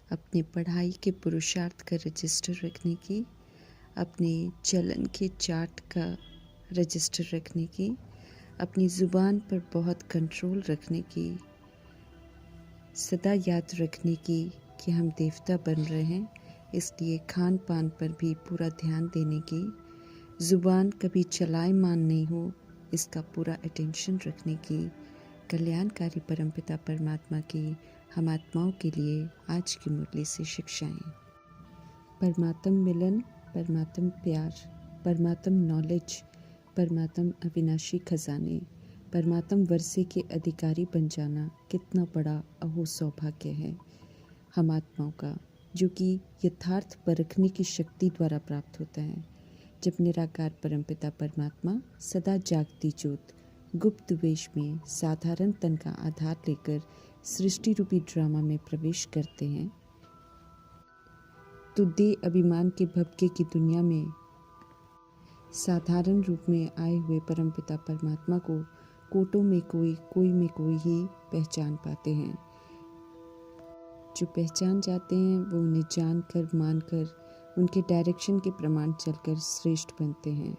अपने पढ़ाई के पुरुषार्थ का रजिस्टर रखने की, अपने चलन के चार्ट का रजिस्टर रखने की, अपनी ज़ुबान पर बहुत कंट्रोल रखने की, सदा याद रखने की कि हम देवता बन रहे हैं, इसलिए खान पान पर भी पूरा ध्यान देने की, ज़ुबान कभी चलायमान नहीं हो इसका पूरा अटेंशन रखने की, कल्याणकारी परमपिता परमात्मा की हम आत्माओं के लिए आज की मुरली से शिक्षाएं। परमात्म मिलन, परमात्म प्यार, परमात्म नॉलेज, परमात्म अविनाशी खजाने, परमात्म वर्षे के अधिकारी बन जाना कितना बड़ा अहो सौभाग्य है हम आत्माओं का, जो कि यथार्थ परखने की शक्ति द्वारा प्राप्त होता है। जब निराकार परमपिता परमात्मा सदा जागती ज्योत गुप्त वेश में साधारण तन का आधार लेकर सृष्टि रूपी ड्रामा में प्रवेश करते हैं, तो देह अभिमान के भपके की दुनिया में साधारण रूप में आए हुए परमपिता परमात्मा को कोटों में कोई में कोई ही पहचान पाते हैं। जो पहचान जाते हैं वो उन्हें जानकर मानकर उनके डायरेक्शन के प्रमाण चलकर श्रेष्ठ बनते हैं।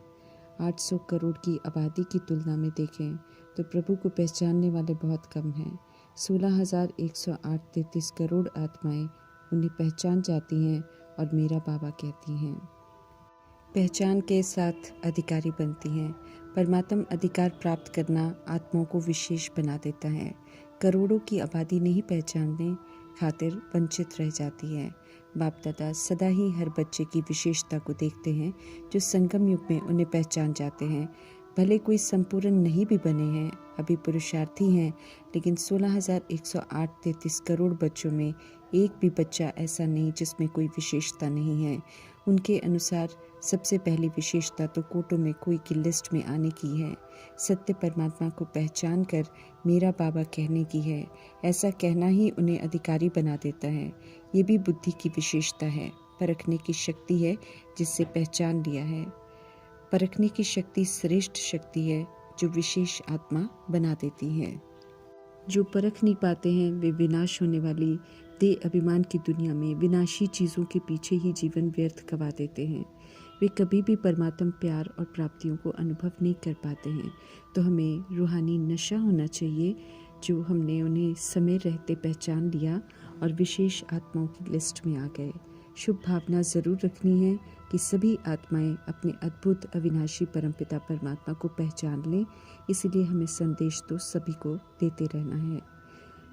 800 करोड़ की आबादी की तुलना में देखें तो प्रभु को पहचानने वाले बहुत कम हैं। 16,108 करोड़ आत्माएं उन्हें पहचान जाती हैं और मेरा बाबा कहती हैं। पहचान के साथ अधिकारी बनती हैं। परमात्म अधिकार प्राप्त करना आत्माओं को विशेष बना देता है। करोड़ों की आबादी नहीं पहचानने खातिर वंचित रह जाती है। बाप दादा सदा ही हर बच्चे की विशेषता को देखते हैं, जो संगम युग में उन्हें पहचान जाते हैं। भले कोई संपूर्ण नहीं भी बने हैं, अभी पुरुषार्थी हैं, लेकिन 16,108 करोड़ बच्चों में एक भी बच्चा ऐसा नहीं जिसमें कोई विशेषता नहीं है। उनके अनुसार सबसे पहली विशेषता तो कोटों में कोई की लिस्ट में आने की है। सत्य परमात्मा को पहचान कर मेरा बाबा कहने की है। ऐसा कहना ही उन्हें अधिकारी बना देता है। ये भी बुद्धि की विशेषता है, परखने की शक्ति है जिससे पहचान लिया है। परखने की शक्ति श्रेष्ठ शक्ति है जो विशेष आत्मा बना देती है। जो परख नहीं पाते हैं वे विनाश होने वाली देह अभिमान की दुनिया में विनाशी चीज़ों के पीछे ही जीवन व्यर्थ गवा देते हैं। वे कभी भी परमात्म प्यार और प्राप्तियों को अनुभव नहीं कर पाते हैं। तो हमें रूहानी नशा होना चाहिए, जो हमने उन्हें समय रहते पहचान लिया और विशेष आत्माओं की लिस्ट में आ गए। शुभ भावना ज़रूर रखनी है कि सभी आत्माएं अपने अद्भुत अविनाशी परमपिता परमात्मा को पहचान लें। इसीलिए हमें संदेश तो सभी को देते रहना है।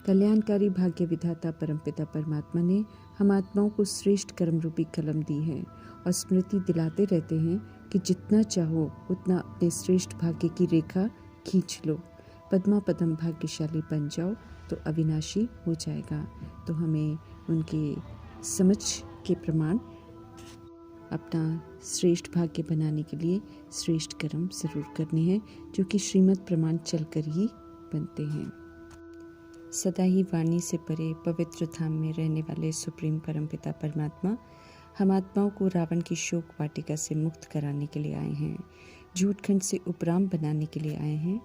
कल्याणकारी भाग्य विधाता परमपिता परमात्मा ने हम आत्माओं को श्रेष्ठ कर्म रूपी कलम दी है और स्मृति दिलाते रहते हैं कि जितना चाहो उतना अपने श्रेष्ठ भाग्य की रेखा खींच लो। पद्मा पदम भाग्यशाली बन जाओ तो अविनाशी हो जाएगा। तो हमें उनके समझ के प्रमाण अपना श्रेष्ठ भाग्य बनाने के लिए श्रेष्ठ कर्म जरूर करने हैं, जो कि श्रीमद् प्रमाण चलकर ही बनते हैं। सदा ही वाणी से परे पवित्र धाम में रहने वाले सुप्रीम परमपिता परमात्मा हम आत्माओं को रावण की शोक वाटिका से मुक्त कराने के लिए आए हैं, झूठखंड से उपराम बनाने के लिए आए हैं।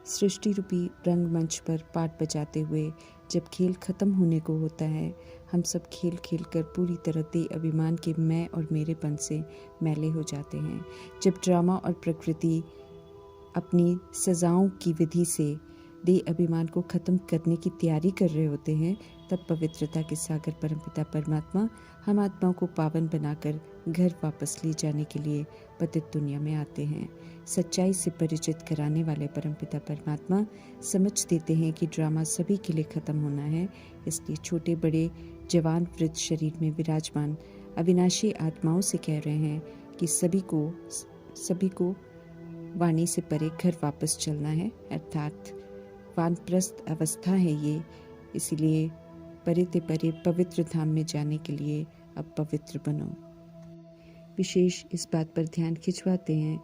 सृष्टि रूपी रंगमंच पर पाठ बजाते हुए जब खेल खत्म होने को होता है, हम सब खेल खेल कर पूरी तरह देह अभिमान के मैं और मेरेपन से मैले हो जाते हैं। जब ड्रामा और प्रकृति अपनी सजाओं की विधि से देह अभिमान को खत्म करने की तैयारी कर रहे होते हैं, तब पवित्रता के सागर परमपिता परमात्मा हम आत्माओं को पावन बनाकर घर वापस ले जाने के लिए पतित दुनिया में आते हैं। सच्चाई से परिचित कराने वाले परमपिता परमात्मा समझ देते हैं कि ड्रामा सभी के लिए खत्म होना है। इसलिए छोटे बड़े जवान वृद्ध शरीर में विराजमान अविनाशी आत्माओं से कह रहे हैं कि सभी को वाणी से परे घर वापस चलना है, अर्थात वानप्रस्थ अवस्था है ये। इसीलिए परे ते परे पवित्र धाम में जाने के लिए अब पवित्र बनो। विशेष इस बात पर ध्यान खिंचवाते हैं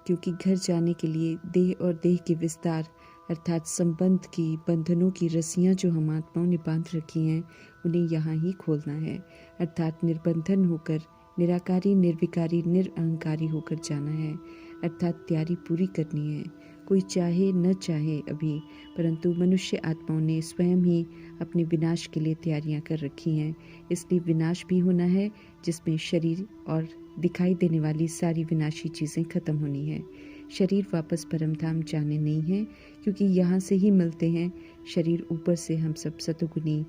क्योंकि घर जाने के लिए देह और देह के विस्तार अर्थात संबंध की बंधनों की रस्सियाँ जो हम आत्माओं ने बांध रखी हैं, उन्हें यहाँ ही खोलना है। अर्थात निर्बंधन होकर निराकारी निर्विकारी निरअहंकारी होकर जाना है। अर्थात तैयारी पूरी करनी है। कोई चाहे न चाहे अभी, परंतु मनुष्य आत्माओं ने स्वयं ही अपने विनाश के लिए तैयारियां कर रखी हैं। इसलिए विनाश भी होना है, जिसमें शरीर और दिखाई देने वाली सारी विनाशी चीज़ें खत्म होनी है। शरीर वापस परमधाम जाने नहीं है, क्योंकि यहाँ से ही मिलते हैं। शरीर ऊपर से हम सब सतोगुनी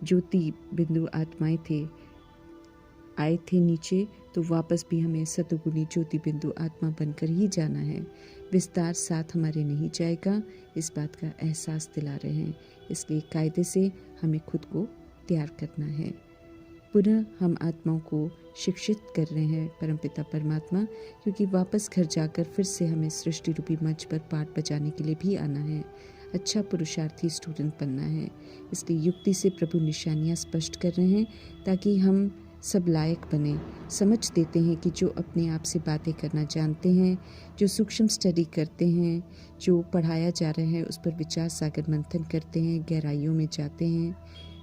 ज्योति बिंदु आत्माएं आए थे नीचे, तो वापस भी हमें सतोगुनी ज्योति बिंदु आत्मा बनकर ही जाना है। विस्तार साथ हमारे नहीं जाएगा, इस बात का एहसास दिला रहे हैं। इसलिए कायदे से हमें खुद को तैयार करना है। पुनः हम आत्माओं को शिक्षित कर रहे हैं परमपिता परमात्मा, क्योंकि वापस घर जाकर फिर से हमें सृष्टि रूपी मंच पर पाठ बजाने के लिए भी आना है। अच्छा पुरुषार्थी स्टूडेंट बनना है। इसलिए युक्ति से प्रभु निशानियाँ स्पष्ट कर रहे हैं, ताकि हम सब लायक बने। समझ देते हैं कि जो अपने आप से बातें करना जानते हैं, जो सूक्ष्म स्टडी करते हैं, जो पढ़ाया जा रहा है उस पर विचार सागर मंथन करते हैं, गहराइयों में जाते हैं,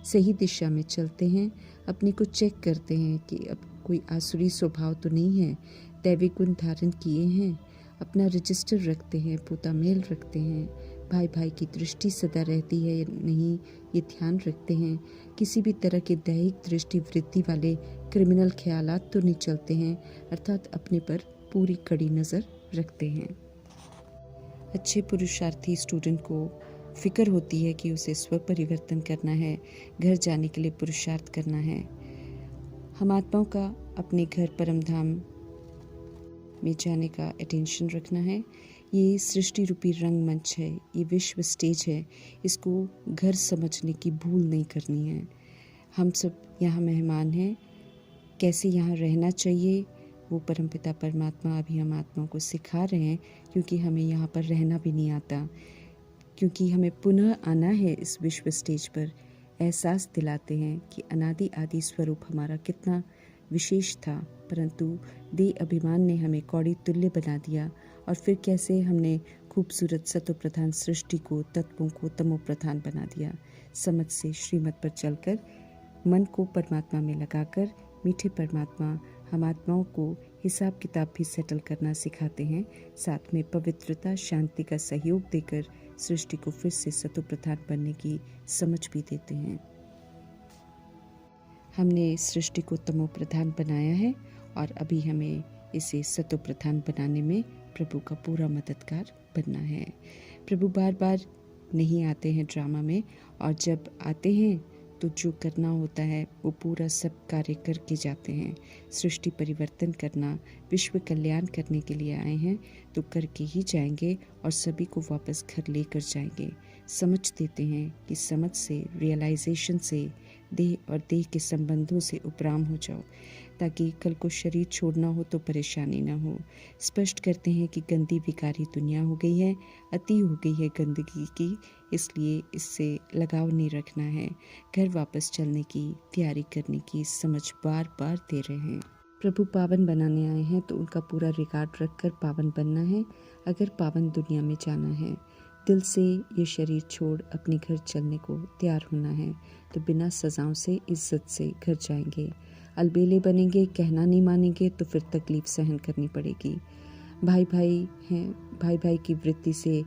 सही दिशा में चलते हैं, अपने को चेक करते हैं कि अब कोई आसुरी स्वभाव तो नहीं है, दैविक गुण धारण किए हैं, अपना रजिस्टर रखते हैं, पोता मेल रखते हैं, भाई भाई की दृष्टि सदा रहती है या नहीं, ये ध्यान रखते हैं, किसी भी तरह के दैहिक दृष्टि वृद्धि वाले क्रिमिनल ख्यालात तो नहीं चलते हैं, अर्थात अपने पर पूरी कड़ी नज़र रखते हैं। अच्छे पुरुषार्थी स्टूडेंट को फिक्र होती है कि उसे स्व परिवर्तन करना है, घर जाने के लिए पुरुषार्थ करना है। हम आत्माओं का अपने घर परमधाम में जाने का अटेंशन रखना है। ये सृष्टि रूपी रंगमंच है, ये विश्व स्टेज है, इसको घर समझने की भूल नहीं करनी है। हम सब यहाँ मेहमान हैं, कैसे यहाँ रहना चाहिए वो परमपिता परमात्मा अभी हम आत्माओं को सिखा रहे हैं, क्योंकि हमें यहाँ पर रहना भी नहीं आता, क्योंकि हमें पुनः आना है इस विश्व स्टेज पर। एहसास दिलाते हैं कि अनादि आदि स्वरूप हमारा कितना विशेष था, परंतु देह अभिमान ने हमें कौड़ी तुल्य बना दिया, और फिर कैसे हमने खूबसूरत सतो प्रधान सृष्टि को, तत्वों को तमो प्रधान बना दिया। समझ से श्रीमत पर चलकर, मन को परमात्मा में लगाकर, मीठे परमात्मा हम आत्माओं को हिसाब किताब भी सेटल करना सिखाते हैं, साथ में पवित्रता शांति का सहयोग देकर सृष्टि को फिर से सतो प्रधान बनने की समझ भी देते हैं। हमने सृष्टि को तमो प्रधान बनाया है, और अभी हमें इसे सतो प्रधान बनाने में प्रभु का पूरा मददगार बनना है। प्रभु बार बार नहीं आते हैं ड्रामा में, और जब आते हैं तो जो करना होता है वो पूरा सब कार्य करके जाते हैं। सृष्टि परिवर्तन करना, विश्व कल्याण करने के लिए आए हैं, तो करके ही जाएंगे और सभी को वापस घर लेकर जाएंगे। समझ देते हैं कि समझ से, रियलाइजेशन से, देह और देह के संबंधों से उपराम हो जाओ, ताकि कल को शरीर छोड़ना हो तो परेशानी ना हो। स्पष्ट करते हैं कि गंदी विकारी दुनिया हो गई है, अति हो गई है गंदगी की, इसलिए इससे लगाव नहीं रखना है। घर वापस चलने की तैयारी करने की समझ बार बार दे रहे हैं। प्रभु पावन बनाने आए हैं, तो उनका पूरा रिकॉर्ड रखकर पावन बनना है। अगर पावन दुनिया में जाना है, दिल से ये शरीर छोड़ अपने घर चलने को तैयार होना है, तो बिना सजाओं से इज्जत से घर जाएंगे। अलबेले बनेंगे, कहना नहीं मानेंगे, तो फिर तकलीफ सहन करनी पड़ेगी। भाई भाई हैं, भाई भाई की वृत्ति से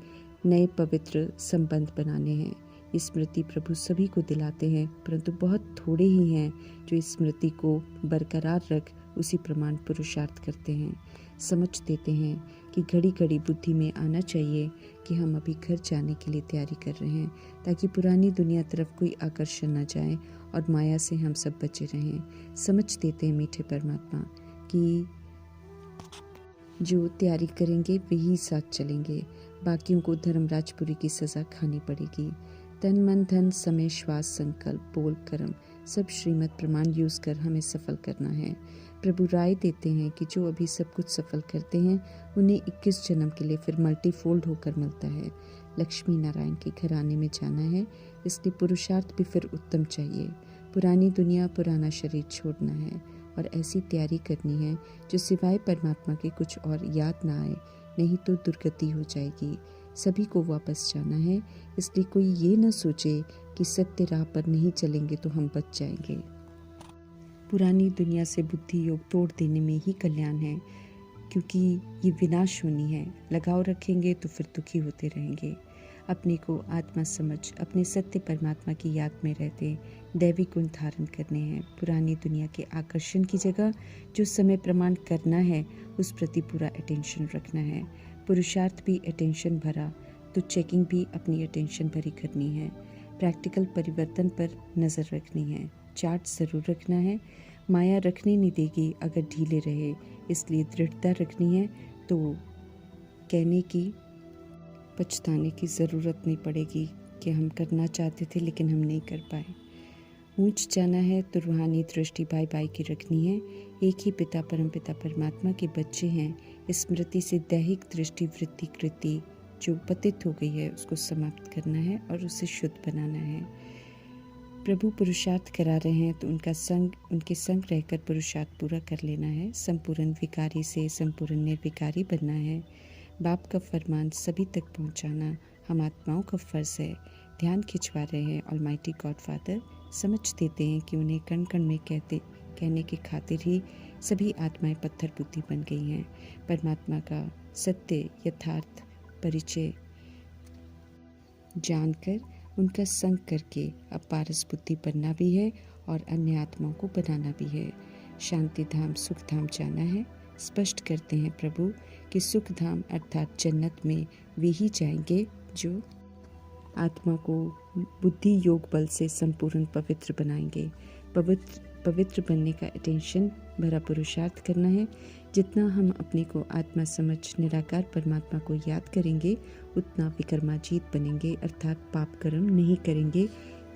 नए पवित्र संबंध बनाने हैं। स्मृति प्रभु सभी को दिलाते हैं, परंतु बहुत थोड़े ही हैं जो इस स्मृति को बरकरार रख उसी प्रमाण पुरुषार्थ करते हैं। समझ देते हैं कि घड़ी घड़ी बुद्धि में आना चाहिए कि हम अभी घर जाने के लिए तैयारी कर रहे हैं, ताकि पुरानी दुनिया तरफ कोई आकर्षण न जाए और माया से हम सब बचे रहें। समझ देते हैं मीठे परमात्मा कि जो तैयारी करेंगे वही साथ चलेंगे, बाकियों को धर्मराजपुरी की सज़ा खानी पड़ेगी। तन मन धन समय श्वास संकल्प बोल कर्म सब श्रीमत प्रमाण यूज़ कर हमें सफल करना है। प्रभु राय देते हैं कि जो अभी सब कुछ सफल करते हैं उन्हें 21 जन्म के लिए फिर मल्टीफोल्ड होकर मिलता है। लक्ष्मी नारायण के घराने में जाना है, इसलिए पुरुषार्थ भी फिर उत्तम चाहिए। पुरानी दुनिया, पुराना शरीर छोड़ना है और ऐसी तैयारी करनी है जो सिवाय परमात्मा के कुछ और याद ना आए, नहीं तो दुर्गति हो जाएगी। सभी को वापस जाना है, इसलिए कोई ये न सोचे कि सत्य राह पर नहीं चलेंगे तो हम बच जाएंगे। पुरानी दुनिया से बुद्धि योग तोड़ देने में ही कल्याण है, क्योंकि ये विनाशूनी है। लगाव रखेंगे तो फिर दुखी होते रहेंगे। अपने को आत्मा समझ अपने सत्य परमात्मा की याद में रहते दैवी गुण धारण करने हैं। पुरानी दुनिया के आकर्षण की जगह जो समय प्रमाण करना है उस प्रति पूरा अटेंशन रखना है। पुरुषार्थ भी अटेंशन भरा तो चेकिंग भी अपनी अटेंशन भरी करनी है। प्रैक्टिकल परिवर्तन पर नज़र रखनी है। चार्ट ज़रूर रखना है। माया रखने नहीं देगी अगर ढीले रहे, इसलिए दृढ़ता रखनी है तो कहने की पछताने की ज़रूरत नहीं पड़ेगी कि हम करना चाहते थे लेकिन हम नहीं कर पाए। ऊंच जाना है तो रूहानी दृष्टि भाई भाई की रखनी है। एक ही पिता परमपिता परमात्मा के बच्चे हैं। स्मृति से दैहिक दृष्टि वृत्ति कृति जो पतित हो गई है उसको समाप्त करना है और उसे शुद्ध बनाना है। प्रभु पुरुषार्थ करा रहे हैं तो उनके संग रहकर पुरुषार्थ पूरा कर लेना है। संपूर्ण विकारी से संपूर्ण निर्विकारी बनना है। बाप का फरमान सभी तक पहुंचाना हम आत्माओं का फर्ज है। ध्यान खिंचवा रहे हैं। ऑलमाइटी गॉड फादर समझ देते हैं कि उन्हें कण कण में कहने की खातिर ही सभी आत्माएं पत्थर बुद्धि बन गई हैं। परमात्मा का सत्य यथार्थ परिचय जानकर उनका संग करके अब पारस बुद्धि बनना भी है और अन्य आत्माओं को बनाना भी है। शांति धाम सुख धाम जाना है। स्पष्ट करते हैं प्रभु कि सुख धाम अर्थात जन्नत में वे ही जाएंगे जो आत्मा को बुद्धि योग बल से संपूर्ण पवित्र बनाएंगे। पवित्र बनने का अटेंशन भरा पुरुषार्थ करना है। जितना हम अपने को आत्मा समझ निराकार परमात्मा को याद करेंगे उतना विकर्माजीत बनेंगे, अर्थात पाप कर्म नहीं करेंगे।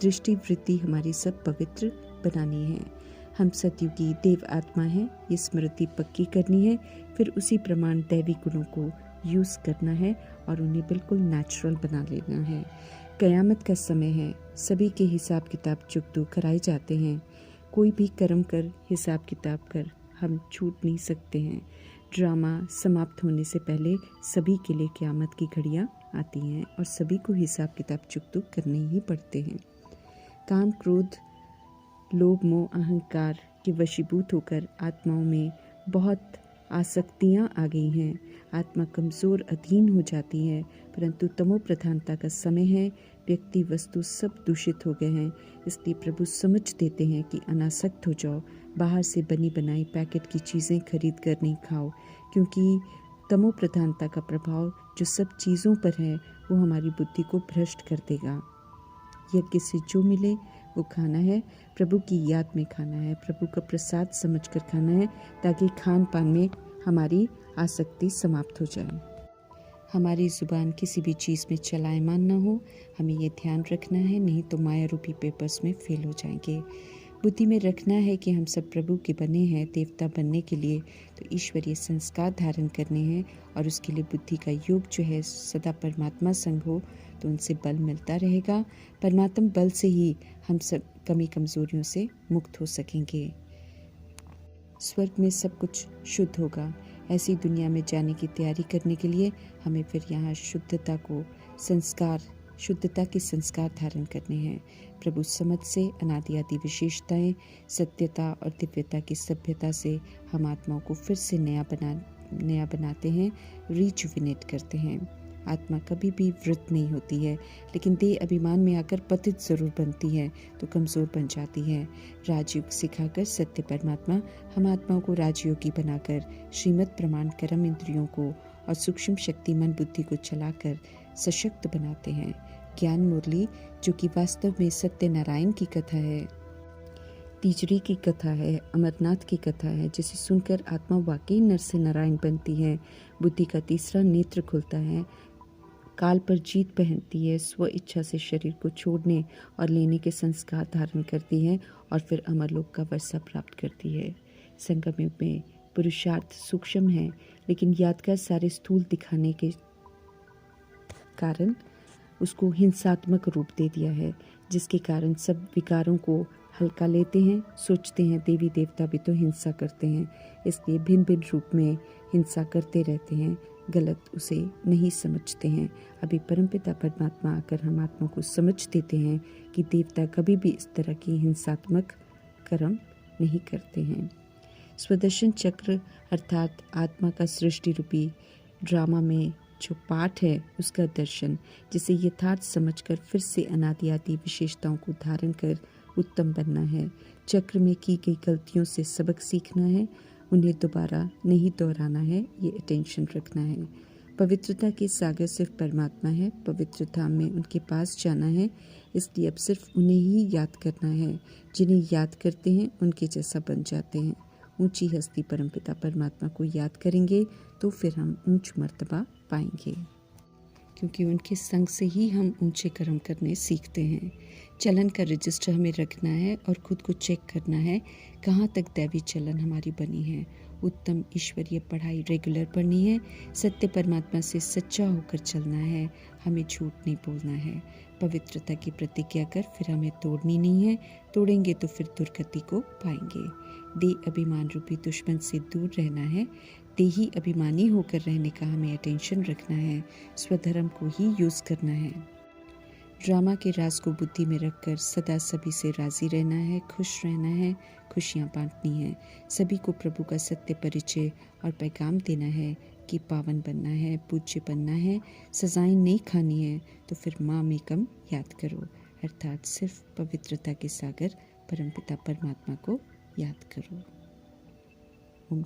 दृष्टि वृत्ति हमारी सब पवित्र बनानी है। हम सतयुगी देव आत्मा हैं, ये स्मृति पक्की करनी है। फिर उसी प्रमाण दैवी गुणों को यूज़ करना है और उन्हें बिल्कुल नेचुरल बना लेना है। कयामत का समय है। सभी के हिसाब किताब चुकतू कराए जाते हैं। कोई भी कर्म कर हिसाब किताब कर हम छूट नहीं सकते हैं। ड्रामा समाप्त होने से पहले सभी के लिए क़यामत की घड़ियाँ आती हैं और सभी को हिसाब किताब चुकतू करने ही पड़ते हैं। काम क्रोध लोभ मोह अहंकार के वशीभूत होकर आत्माओं में बहुत आसक्तियाँ आ गई हैं। आत्मा कमज़ोर अधीन हो जाती है, परंतु तमो प्रधानता का समय है। व्यक्ति वस्तु सब दूषित हो गए हैं, इसलिए प्रभु समझ देते हैं कि अनासक्त हो जाओ। बाहर से बनी बनाई पैकेट की चीज़ें खरीद कर नहीं खाओ, क्योंकि तमो प्रधानता का प्रभाव जो सब चीज़ों पर है वो हमारी बुद्धि को भ्रष्ट कर देगा। यज्ञ से जो मिले वो खाना है, प्रभु की याद में खाना है, प्रभु का प्रसाद समझकर खाना है, ताकि खान पान में हमारी आसक्ति समाप्त हो जाए। हमारी ज़ुबान किसी भी चीज़ में चलायमान ना हो, हमें ये ध्यान रखना है, नहीं तो माया रूपी पेपर्स में फेल हो जाएंगे। बुद्धि में रखना है कि हम सब प्रभु के बने हैं। देवता बनने के लिए तो ईश्वरीय संस्कार धारण करने हैं और उसके लिए बुद्धि का योग जो है सदा परमात्मा संग हो तो उनसे बल मिलता रहेगा। परमात्मा बल से ही हम सब कमी कमज़ोरियों से मुक्त हो सकेंगे। स्वर्ग में सब कुछ शुद्ध होगा। ऐसी दुनिया में जाने की तैयारी करने के लिए हमें फिर यहाँ शुद्धता के संस्कार धारण करने हैं। प्रभु समझ से अनादि आदि विशेषताएं, सत्यता और दिव्यता की सभ्यता से हम आत्माओं को फिर से नया बनाते हैं, रिजुविनेट करते हैं। आत्मा कभी भी वृद्ध नहीं होती है, लेकिन देह अभिमान में आकर पतित जरूर बनती है तो कमज़ोर बन जाती है। राजयोग सिखाकर सत्य परमात्मा हम आत्माओं को राजयोगी बनाकर श्रीमद् प्रमाण कर्म इंद्रियों को और सूक्ष्म शक्ति मन बुद्धि को चलाकर सशक्त बनाते हैं। ज्ञान मुरली जो कि वास्तव में सत्यनारायण की कथा है, तीजरी की कथा है, अमरनाथ की कथा है, जिसे सुनकर आत्मा वाकई नर से नारायण बनती है। बुद्धि का तीसरा नेत्र खुलता है, काल पर जीत पहनती है, स्व इच्छा से शरीर को छोड़ने और लेने के संस्कार धारण करती है और फिर अमरलोक का वर्षा प्राप्त करती है। संगम युग में पुरुषार्थ सूक्ष्म है, लेकिन यादगार सारे स्थूल दिखाने के कारण उसको हिंसात्मक रूप दे दिया है, जिसके कारण सब विकारों को हल्का लेते हैं, सोचते हैं देवी देवता भी तो हिंसा करते हैं, इसलिए भिन्न भिन्न रूप में हिंसा करते रहते हैं, गलत उसे नहीं समझते हैं। अभी परमपिता परमात्मा आकर हम आत्मा को समझ देते हैं कि देवता कभी भी इस तरह की हिंसात्मक कर्म नहीं करते हैं। स्वदर्शन चक्र अर्थात आत्मा का सृष्टि रूपी ड्रामा में जो पाठ है उसका दर्शन, जिसे यथार्थ समझकर फिर से अनादि आदि विशेषताओं को धारण कर उत्तम बनना है। चक्र में की गई गलतियों से सबक सीखना है, उन्हें दोबारा नहीं दोहराना है, ये अटेंशन रखना है। पवित्रता के सागर सिर्फ परमात्मा है, पवित्र धाम में उनके पास जाना है, इसलिए अब सिर्फ उन्हें ही याद करना है। जिन्हें याद करते हैं उनके जैसा बन जाते हैं। ऊंची हस्ती परमपिता परमात्मा को याद करेंगे तो फिर हम ऊंच मर्तबा पाएंगे, क्योंकि उनके संग से ही हम ऊंचे कर्म करने सीखते हैं। चलन का रजिस्टर हमें रखना है और खुद को चेक करना है कहाँ तक दैवी चलन हमारी बनी है। उत्तम ईश्वरीय पढ़ाई रेगुलर पढ़नी है, सत्य परमात्मा से सच्चा होकर चलना है, हमें झूठ नहीं बोलना है। पवित्रता की प्रतिज्ञा कर फिर हमें तोड़नी नहीं है, तोड़ेंगे तो फिर दुर्गति को पाएंगे। देह अभिमान रूपी दुश्मन से दूर रहना है, देही अभिमानी होकर रहने का हमें अटेंशन रखना है, स्वधर्म को ही यूज़ करना है। ड्रामा के राज को बुद्धि में रखकर सदा सभी से राज़ी रहना है, खुश रहना है, खुशियाँ बांटनी है, सभी को प्रभु का सत्य परिचय और पैगाम देना है कि पावन बनना है, पूज्य बनना है, सजाएं नहीं खानी है तो फिर माँ में कम याद करो, अर्थात सिर्फ पवित्रता के सागर परमपिता परमात्मा को याद करो। ओम